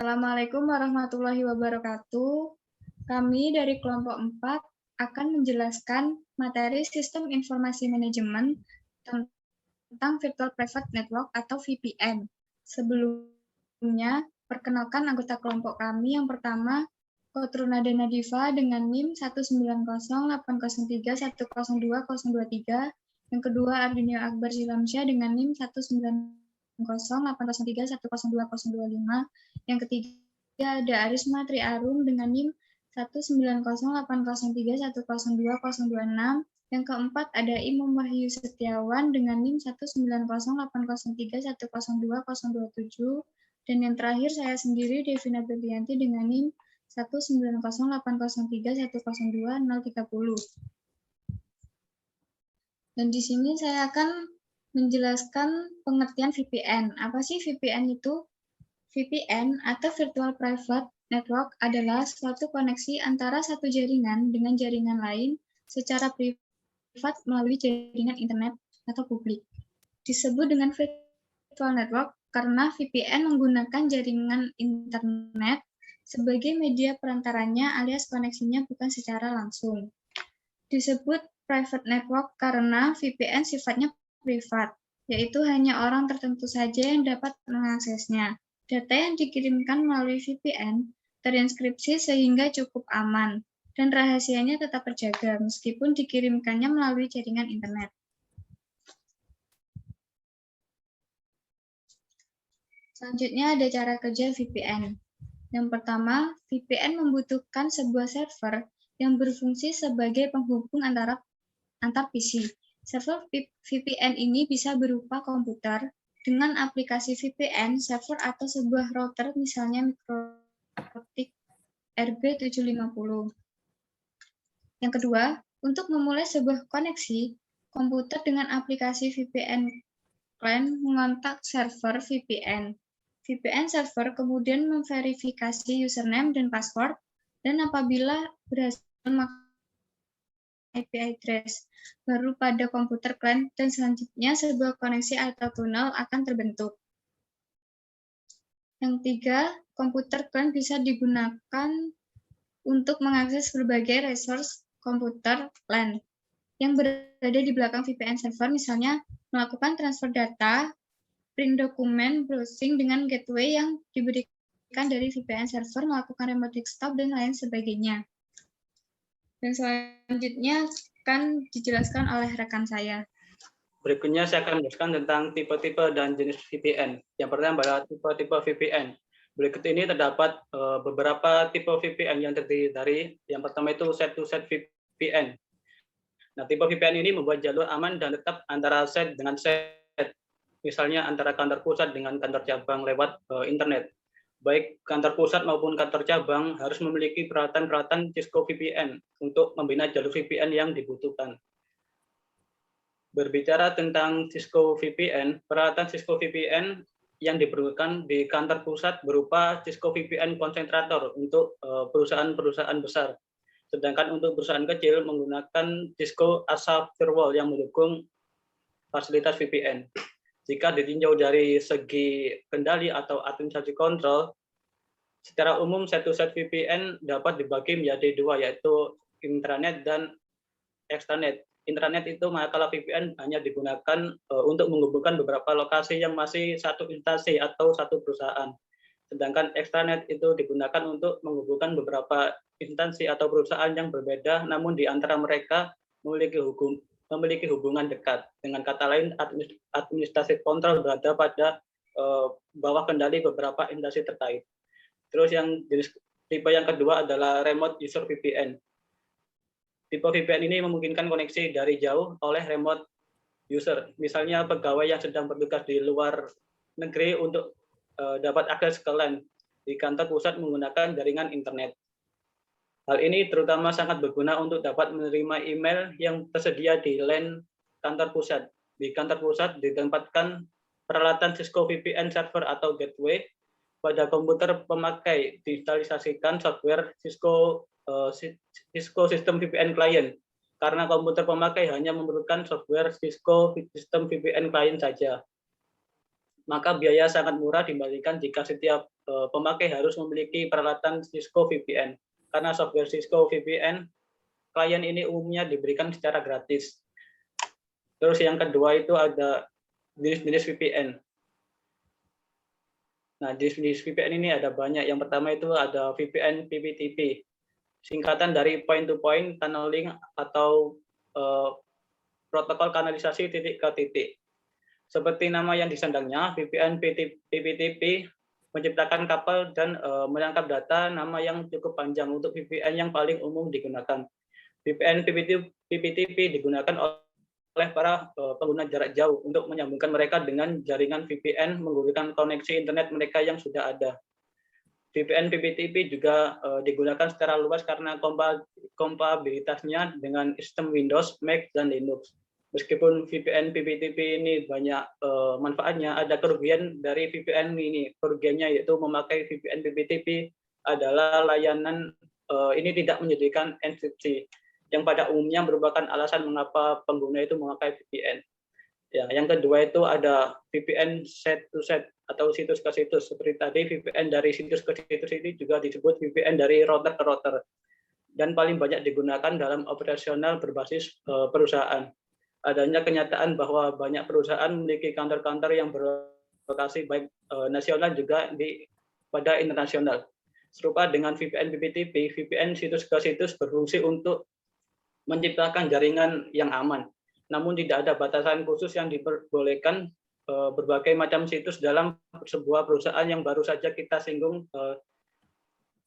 Assalamualaikum warahmatullahi wabarakatuh. Kami dari kelompok 4 akan menjelaskan materi Sistem Informasi Manajemen tentang Virtual Private Network atau VPN. Sebelumnya, perkenalkan anggota kelompok kami. Yang pertama, Kotrunada Nadifa dengan NIM 1908031020023. Yang kedua, Ardinia Akbar Silamsyah dengan NIM 1908031020025. Yang ketiga, ada Arisma Triarum dengan NIM 1908031020026. Yang keempat, ada Imam Wahyu Setiawan dengan NIM 1908031020027. Dan yang terakhir, saya sendiri, Devina Berlianti dengan NIM 1908031020030. Dan di sini saya akan menjelaskan pengertian VPN. Apa sih VPN itu? VPN atau Virtual Private Network adalah suatu koneksi antara satu jaringan dengan jaringan lain secara privat melalui jaringan internet atau publik. Disebut dengan virtual network karena VPN menggunakan jaringan internet sebagai media perantaranya alias koneksinya bukan secara langsung. Disebut private network karena VPN sifatnya privat, yaitu hanya orang tertentu saja yang dapat mengaksesnya. Data yang dikirimkan melalui VPN terinskripsi sehingga cukup aman, dan rahasianya tetap terjaga meskipun dikirimkannya melalui jaringan internet. Selanjutnya ada cara kerja VPN. Yang pertama, VPN membutuhkan sebuah server yang berfungsi sebagai penghubung antar PC. Server VPN ini bisa berupa komputer dengan aplikasi VPN, server atau sebuah router misalnya Mikrotik RB750. Yang kedua, untuk memulai sebuah koneksi, komputer dengan aplikasi VPN client mengontak server VPN. VPN server kemudian memverifikasi username dan password, dan apabila berhasil IP address baru pada komputer client, dan selanjutnya sebuah koneksi atau tunnel akan terbentuk. Yang tiga, komputer client bisa digunakan untuk mengakses berbagai resource komputer LAN yang berada di belakang VPN server, misalnya melakukan transfer data, print dokumen, browsing dengan gateway yang diberikan dari VPN server, melakukan remote desktop, dan lain sebagainya. Dan selanjutnya akan dijelaskan oleh rekan saya. Berikutnya saya akan menjelaskan tentang tipe-tipe dan jenis VPN. Yang pertama adalah tipe-tipe VPN. Berikut ini terdapat beberapa tipe VPN yang terdiri dari, yang pertama itu set-to-set VPN. Nah, tipe VPN ini membuat jalur aman dan tetap antara set dengan set. Misalnya antara kantor pusat dengan kantor cabang lewat internet. Baik kantor pusat maupun kantor cabang harus memiliki peralatan-peralatan Cisco VPN untuk membina jalur VPN yang dibutuhkan. Berbicara tentang Cisco VPN, peralatan Cisco VPN yang diperlukan di kantor pusat berupa Cisco VPN konsentrator untuk perusahaan-perusahaan besar. Sedangkan untuk perusahaan kecil menggunakan Cisco ASA Firewall yang mendukung fasilitas VPN. Jika ditinjau dari segi kendali atau administrasi kontrol, secara umum set-to-set VPN dapat dibagi menjadi dua, yaitu intranet dan extranet. Intranet itu manakala VPN hanya digunakan untuk menghubungkan beberapa lokasi yang masih satu instansi atau satu perusahaan. Sedangkan extranet itu digunakan untuk menghubungkan beberapa instansi atau perusahaan yang berbeda, namun di antara mereka memiliki hubungan dekat. Dengan kata lain, administrasi kontrol berada pada bawah kendali beberapa instansi terkait. Terus yang jenis tipe yang kedua adalah remote user VPN. Tipe VPN ini memungkinkan koneksi dari jauh oleh remote user. Misalnya pegawai yang sedang bertugas di luar negeri untuk dapat akses ke LAN di kantor pusat menggunakan jaringan internet. Hal ini terutama sangat berguna untuk dapat menerima email yang tersedia di LAN kantor pusat. Di kantor pusat ditempatkan peralatan Cisco VPN server atau gateway. Pada komputer pemakai diinstalasikan software Cisco System VPN Client, karena komputer pemakai hanya memerlukan software Cisco System VPN Client saja. maka biaya sangat murah dibandingkan jika setiap pemakai harus memiliki peralatan Cisco VPN. Karena software Cisco VPN, klien ini umumnya diberikan secara gratis. Terus yang kedua itu ada jenis-jenis VPN. Nah, jenis VPN ini ada banyak. Yang pertama itu ada VPN PPTP, singkatan dari point to point tunneling atau protokol kanalisasi titik ke titik. Seperti nama yang disandangnya, VPN PPTP menciptakan kapal dan menangkap data nama yang cukup panjang untuk VPN yang paling umum digunakan. VPN PPTP digunakan oleh para pengguna jarak jauh untuk menyambungkan mereka dengan jaringan VPN menggunakan koneksi internet mereka yang sudah ada. VPN PPTP juga digunakan secara luas karena kompatibilitasnya dengan sistem Windows, Mac, dan Linux. Meskipun VPN PPTP ini banyak manfaatnya, ada kerugian dari VPN ini. Kerugiannya yaitu memakai VPN PPTP adalah layanan ini tidak menyediakan enkripsi, yang pada umumnya merupakan alasan mengapa pengguna itu memakai VPN. Ya, yang kedua itu ada VPN set to set atau situs ke situs. Seperti tadi VPN dari situs ke situs ini juga disebut VPN dari router ke router. Dan paling banyak digunakan dalam operasional berbasis perusahaan. Adanya kenyataan bahwa banyak perusahaan memiliki kantor-kantor yang berlokasi baik nasional juga pada internasional. Serupa dengan VPN PPTP, VPN situs ke situs berfungsi untuk menciptakan jaringan yang aman. Namun tidak ada batasan khusus yang diperbolehkan berbagai macam situs dalam sebuah perusahaan yang baru saja kita singgung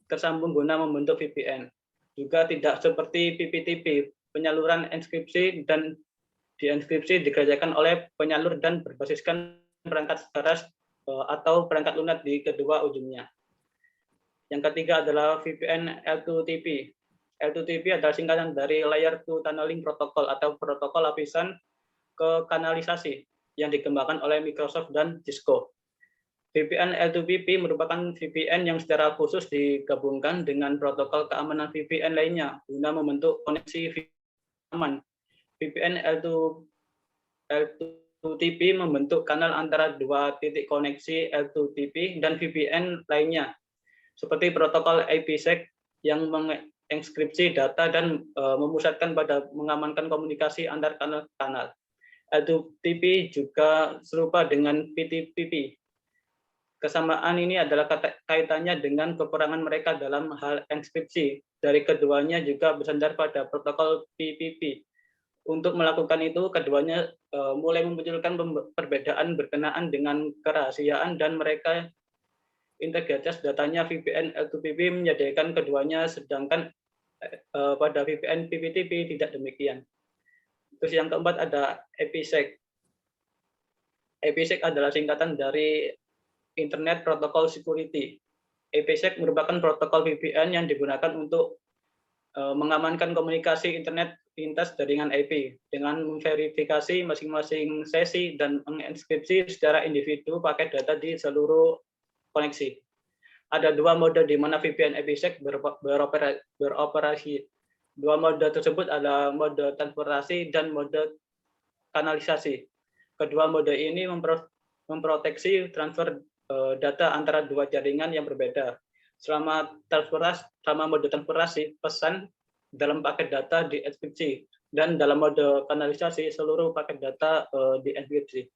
tersambung guna membentuk VPN. Juga tidak seperti PPTP, penyaluran enkripsi dan dienkripsi dikerjakan oleh penyalur dan berbasiskan perangkat keras atau perangkat lunak di kedua ujungnya. Yang ketiga adalah VPN L2TP. L2TP adalah singkatan dari Layer 2 Tunneling Protocol atau protokol lapisan ke kanalisasi yang dikembangkan oleh Microsoft dan Cisco. VPN L2TP merupakan VPN yang secara khusus digabungkan dengan protokol keamanan VPN lainnya guna membentuk koneksi aman. VPN L2TP membentuk kanal antara dua titik koneksi L2TP dan VPN lainnya, seperti protokol IPsec yang mengenkripsi data dan memusatkan pada mengamankan komunikasi antar kanal. L2TP juga serupa dengan PTTP. Kesamaan ini adalah kaitannya dengan kekurangan mereka dalam hal enkripsi. Dari keduanya juga bersandar pada protokol PPP. Untuk melakukan itu, keduanya mulai memunculkan perbedaan berkenaan dengan kerahasiaan dan mereka integritas datanya. VPN L2PP menyediakan keduanya, sedangkan pada VPN PPTP tidak demikian. Terus yang keempat ada IPsec. IPsec adalah singkatan dari Internet Protocol Security. IPsec merupakan protokol VPN yang digunakan untuk mengamankan komunikasi internet lintas jaringan IP dengan memverifikasi masing-masing sesi dan menginskripsi secara individu paket data di seluruh koneksi. Ada dua mode di mana VPN IPsec beroperasi. Dua mode tersebut adalah mode transportasi dan mode kanalisasi. Kedua mode ini memproteksi transfer data antara dua jaringan yang berbeda. Selama mode transportasi, pesan dalam paket data dienkripsi, dan dalam mode kanalisasi seluruh paket data dienkripsi.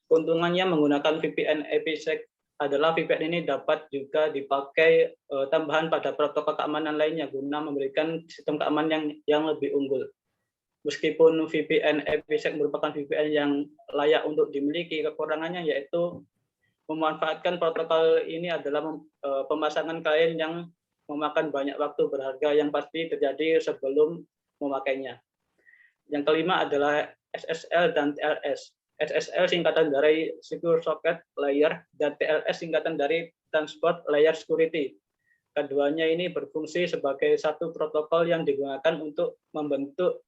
Keuntungannya menggunakan VPN IPsec adalah VPN ini dapat juga dipakai tambahan pada protokol keamanan lainnya guna memberikan sistem keamanan yang lebih unggul. Meskipun VPN IPsec merupakan VPN yang layak untuk dimiliki, kekurangannya yaitu memanfaatkan protokol ini adalah pemasangan klien yang memakan banyak waktu berharga yang pasti terjadi sebelum memakainya. Yang kelima adalah SSL dan TLS. SSL singkatan dari Secure Socket Layer dan TLS singkatan dari Transport Layer Security. Keduanya ini berfungsi sebagai satu protokol yang digunakan untuk membentuk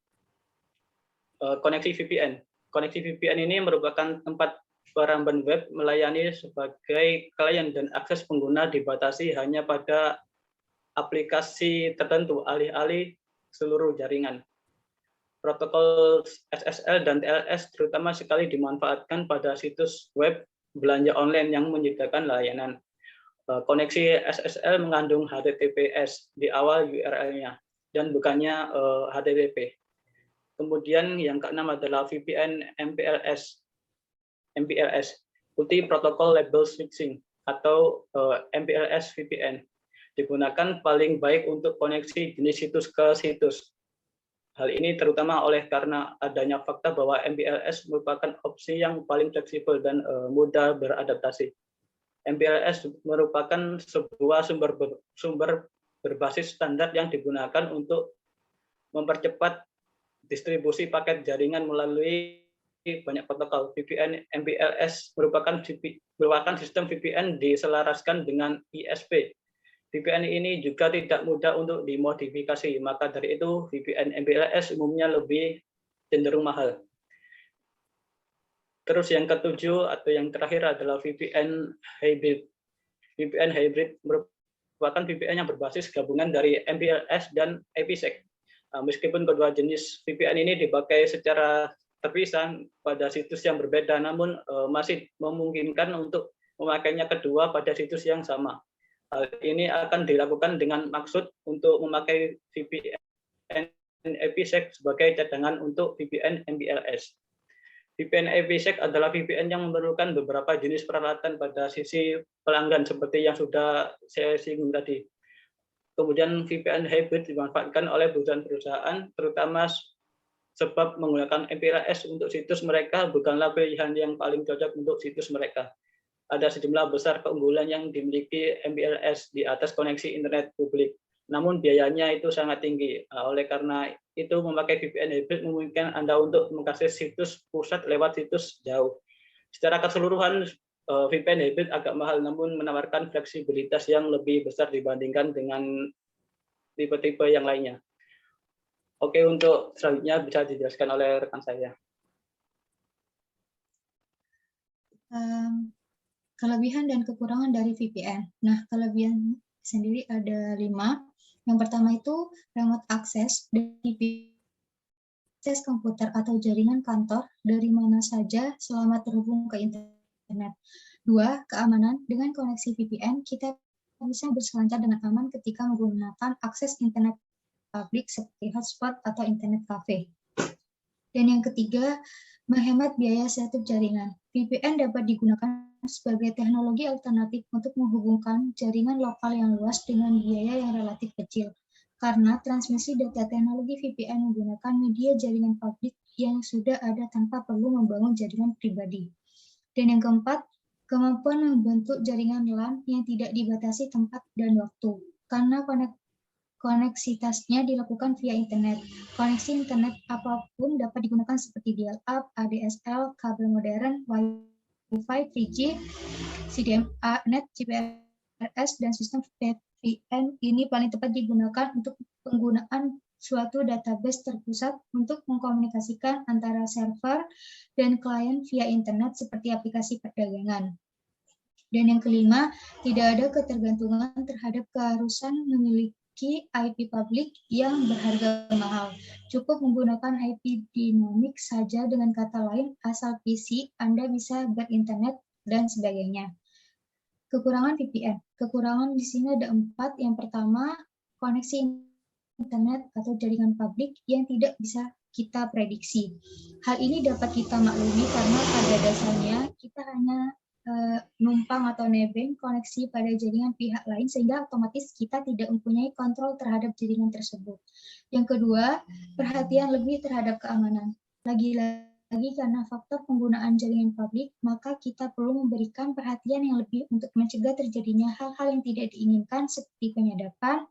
koneksi VPN. Koneksi VPN ini merupakan tempat peramban web melayani sebagai klien dan akses pengguna dibatasi hanya pada aplikasi tertentu, alih-alih seluruh jaringan. Protokol SSL dan TLS terutama sekali dimanfaatkan pada situs web belanja online yang menyediakan layanan. Koneksi SSL mengandung HTTPS di awal URL-nya dan bukannya HTTP. Kemudian yang keenam adalah VPN MPLS, Multi Protocol Label Switching atau MPLS VPN. Digunakan paling baik untuk koneksi jenis situs ke situs. Hal ini terutama karena adanya fakta bahwa MPLS merupakan opsi yang paling fleksibel dan mudah beradaptasi. MPLS merupakan sebuah sumber berbasis standar yang digunakan untuk mempercepat distribusi paket jaringan melalui banyak protokol. VPN MPLS merupakan sistem VPN diselaraskan dengan ISP. VPN ini juga tidak mudah untuk dimodifikasi, maka dari itu VPN MPLS umumnya lebih cenderung mahal. Terus yang ketujuh atau yang terakhir adalah VPN hybrid. VPN hybrid merupakan VPN yang berbasis gabungan dari MPLS dan IPsec. Meskipun kedua jenis VPN ini dipakai secara terpisah pada situs yang berbeda, namun masih memungkinkan untuk memakainya kedua pada situs yang sama. Hal ini akan dilakukan dengan maksud untuk memakai VPN IPsec sebagai cadangan untuk VPN MPLS. VPN IPsec adalah VPN yang memerlukan beberapa jenis peralatan pada sisi pelanggan seperti yang sudah saya singgung tadi. Kemudian VPN hybrid dimanfaatkan oleh perusahaan-perusahaan terutama sebab menggunakan MPLS untuk situs mereka bukanlah pilihan yang paling cocok untuk situs mereka. Ada sejumlah besar keunggulan yang dimiliki MPLS di atas koneksi internet publik. Namun biayanya itu sangat tinggi. Oleh karena itu memakai VPN hybrid memungkinkan Anda untuk mengakses situs pusat lewat situs jauh. Secara keseluruhan VPN hybrid agak mahal namun menawarkan fleksibilitas yang lebih besar dibandingkan dengan tipe-tipe yang lainnya. Oke, untuk selanjutnya bisa dijelaskan oleh rekan saya. Kelebihan dan kekurangan dari VPN. Nah, kelebihan sendiri ada 5. Yang pertama itu remote access, dari akses komputer atau jaringan kantor dari mana saja selama terhubung ke internet. 2, keamanan. Dengan koneksi VPN, kita bisa berselancar dengan aman ketika menggunakan akses internet publik seperti hotspot atau internet cafe. Dan yang ketiga, menghemat biaya setup jaringan. VPN dapat digunakan sebagai teknologi alternatif untuk menghubungkan jaringan lokal yang luas dengan biaya yang relatif kecil. Karena transmisi data teknologi VPN menggunakan media jaringan publik yang sudah ada tanpa perlu membangun jaringan pribadi. Dan yang keempat, kemampuan membentuk jaringan LAN yang tidak dibatasi tempat dan waktu. Karena koneksitasnya dilakukan via internet. Koneksi internet apapun dapat digunakan seperti dial-up, ADSL, kabel modern, Wi-Fi, 3G, CDMA, net, GPRS, dan sistem VPN ini paling tepat digunakan untuk penggunaan suatu database terpusat untuk mengkomunikasikan antara server dan klien via internet seperti aplikasi perdagangan. Dan yang kelima, tidak ada ketergantungan terhadap keharusan memiliki IP publik yang berharga mahal. Cukup menggunakan IP dinamik saja, dengan kata lain, asal PC, Anda bisa berinternet dan sebagainya. Kekurangan VPN. Kekurangan di sini ada 4. Yang pertama, koneksi internet atau jaringan publik yang tidak bisa kita prediksi. Hal ini dapat kita maklumi karena pada dasarnya kita hanya numpang atau nebeng koneksi pada jaringan pihak lain sehingga otomatis kita tidak mempunyai kontrol terhadap jaringan tersebut. Yang kedua, perhatian lebih terhadap keamanan. Lagi-lagi karena faktor penggunaan jaringan publik, maka kita perlu memberikan perhatian yang lebih untuk mencegah terjadinya hal-hal yang tidak diinginkan seperti penyadapan,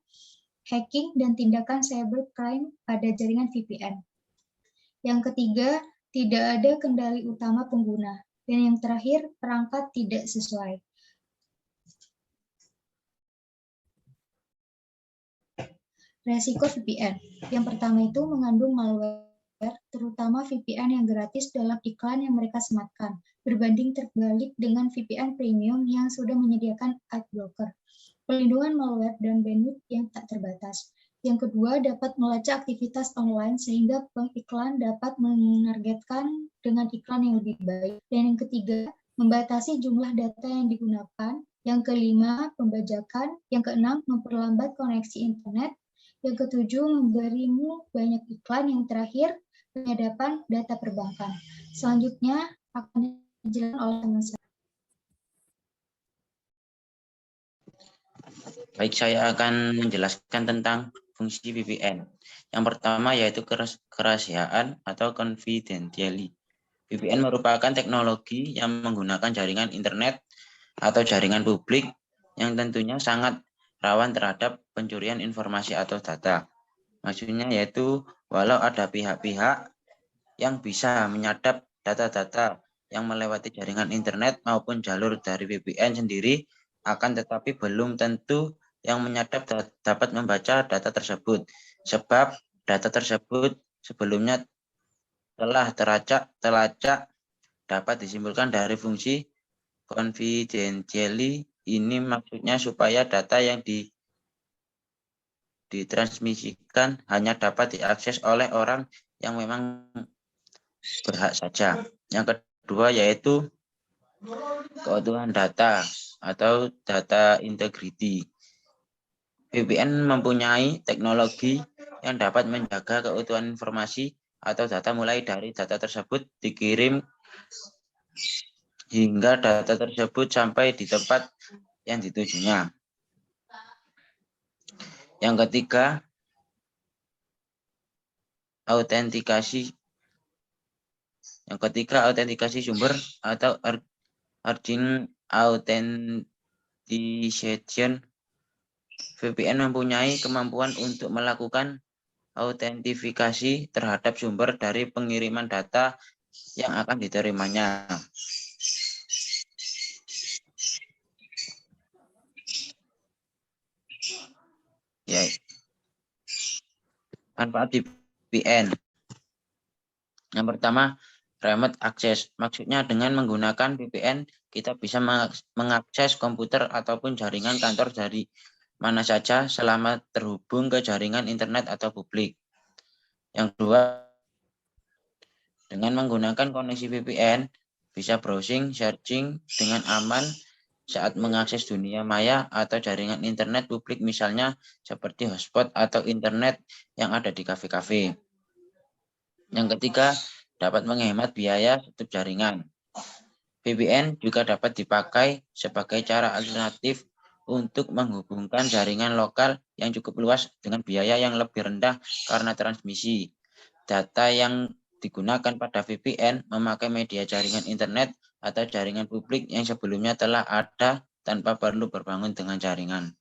hacking, dan tindakan cybercrime pada jaringan VPN. Yang ketiga, tidak ada kendali utama pengguna. Dan yang terakhir, perangkat tidak sesuai. Resiko VPN. Yang pertama itu mengandung malware, terutama VPN yang gratis dalam iklan yang mereka sematkan, berbanding terbalik dengan VPN premium yang sudah menyediakan adblocker, pelindungan malware, dan bandwidth yang tak terbatas. Yang kedua, dapat melacak aktivitas online sehingga pengiklan dapat menargetkan dengan iklan yang lebih baik. Dan yang ketiga, membatasi jumlah data yang digunakan. Yang kelima, pembajakan. Yang keenam, memperlambat koneksi internet. Yang ketujuh, memberimu banyak iklan. Yang terakhir, penyadapan data perbankan. Selanjutnya akan dijelaskan oleh teman saya. Baik, saya akan menjelaskan tentang fungsi VPN. Yang pertama yaitu kerahasiaan atau confidentiality. VPN merupakan teknologi yang menggunakan jaringan internet atau jaringan publik yang tentunya sangat rawan terhadap pencurian informasi atau data. Maksudnya yaitu walau ada pihak-pihak yang bisa menyadap data-data yang melewati jaringan internet maupun jalur dari VPN sendiri, akan tetapi belum tentu yang menyadap dapat membaca data tersebut, sebab data tersebut sebelumnya telah terlacak dapat disimpulkan dari fungsi confidentiality. Ini maksudnya supaya data yang ditransmisikan hanya dapat diakses oleh orang yang memang berhak saja. Yang kedua yaitu keutuhan data atau data integrity. VPN mempunyai teknologi yang dapat menjaga keutuhan informasi atau data mulai dari data tersebut dikirim hingga data tersebut sampai di tempat yang ditujunya. Yang ketiga, autentikasi sumber atau origin authentication. VPN mempunyai kemampuan untuk melakukan autentifikasi terhadap sumber dari pengiriman data yang akan diterimanya. Ya. Manfaat VPN. Yang pertama, remote access. Maksudnya dengan menggunakan VPN, kita bisa mengakses komputer ataupun jaringan kantor dari mana saja selama terhubung ke jaringan internet atau publik. Yang kedua, dengan menggunakan koneksi VPN, bisa browsing, searching dengan aman saat mengakses dunia maya atau jaringan internet publik, misalnya seperti hotspot atau internet yang ada di kafe-kafe. Yang ketiga, dapat menghemat biaya tutup jaringan. VPN juga dapat dipakai sebagai cara alternatif untuk menghubungkan jaringan lokal yang cukup luas dengan biaya yang lebih rendah karena transmisi. Data yang digunakan pada VPN memakai media jaringan internet atau jaringan publik yang sebelumnya telah ada tanpa perlu berbangun dengan jaringan.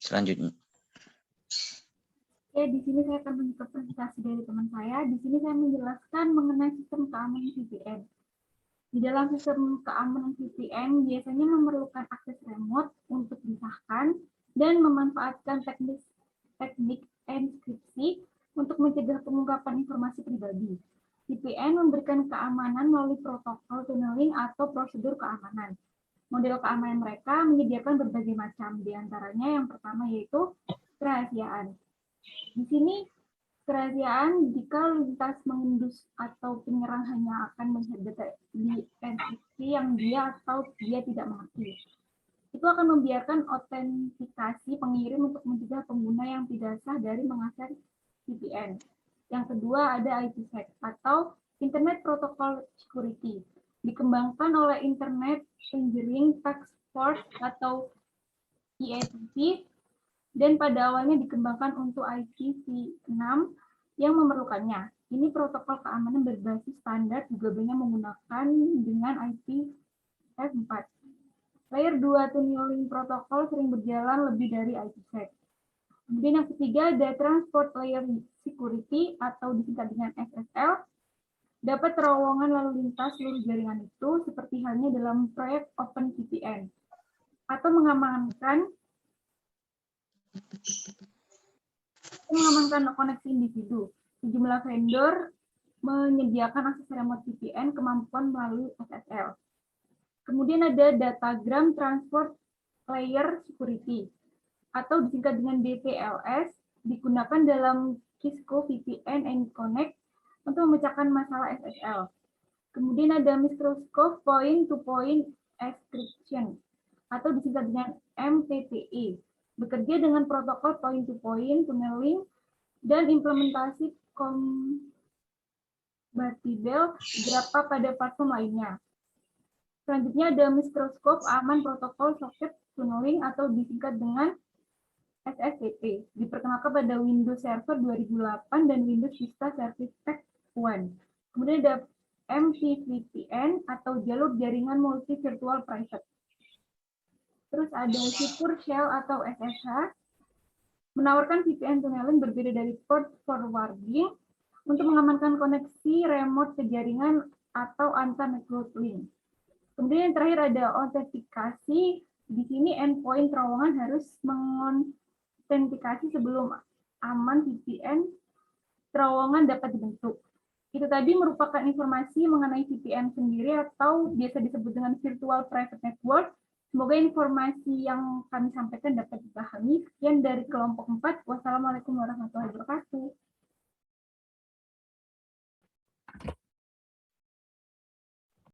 Selanjutnya. Oke, di sini saya akan menunjukkan presentasi dari teman saya. Di sini saya menjelaskan mengenai sistem keamanan VPN. Di dalam sistem keamanan VPN biasanya memerlukan akses remote untuk disahkan dan memanfaatkan teknik enkripsi untuk mencegah pengungkapan informasi pribadi. VPN memberikan keamanan melalui protokol tunneling atau prosedur keamanan. Model keamanan mereka menyediakan berbagai macam, di antaranya yang pertama yaitu kerahasiaan. Di sini kerahasiaan jika lintas mengendus atau penyerang hanya akan melihat data di enkripsi yang dia atau dia tidak mengerti. Itu akan membiarkan autentikasi pengirim untuk mencegah pengguna yang tidak sah dari mengakses VPN. Yang kedua ada IPsec atau Internet Protocol Security. Dikembangkan oleh Internet Engineering Task Force atau IETF dan pada awalnya dikembangkan untuk IPv6 yang memerlukannya. Ini protokol keamanan berbasis standar juga banyak menggunakan dengan IPv4. Layer 2 tunneling protokol sering berjalan lebih dari IPsec. Kemudian yang ketiga ada Transport Layer Security atau disingkat dengan SSL. Dapat terowongan lalu lintas seluruh jaringan itu seperti halnya dalam proyek OpenVPN atau mengamankan koneksi individu. Sejumlah vendor menyediakan akses remote VPN kemampuan melalui SSL. Kemudian ada Datagram Transport Layer Security atau disingkat dengan DTLS, digunakan dalam Cisco VPN and Connect untuk memecahkan masalah SSL. Kemudian ada microscope point-to-point encryption atau disingkat dengan MPPE. Bekerja dengan protokol point-to-point tunneling dan implementasi kompatibel beberapa pada platform lainnya. Selanjutnya ada microscope aman protokol socket tunneling atau disingkat dengan SSTP. Diperkenalkan pada Windows Server 2008 dan Windows Vista Service Pack 1. Kemudian ada MTVPN atau jalur jaringan multi virtual private. Terus ada Secure Shell atau SSH, menawarkan VPN tunneling berbeda dari port forwarding untuk mengamankan koneksi remote ke jaringan atau antar network link. Kemudian yang terakhir ada autentikasi. Di sini endpoint terowongan harus mengontentikasi sebelum aman VPN terowongan dapat dibentuk. Itu tadi merupakan informasi mengenai VPN sendiri atau biasa disebut dengan Virtual Private Network. Semoga informasi yang kami sampaikan dapat dipahami. Sekian dari kelompok 4. Wassalamualaikum warahmatullahi wabarakatuh.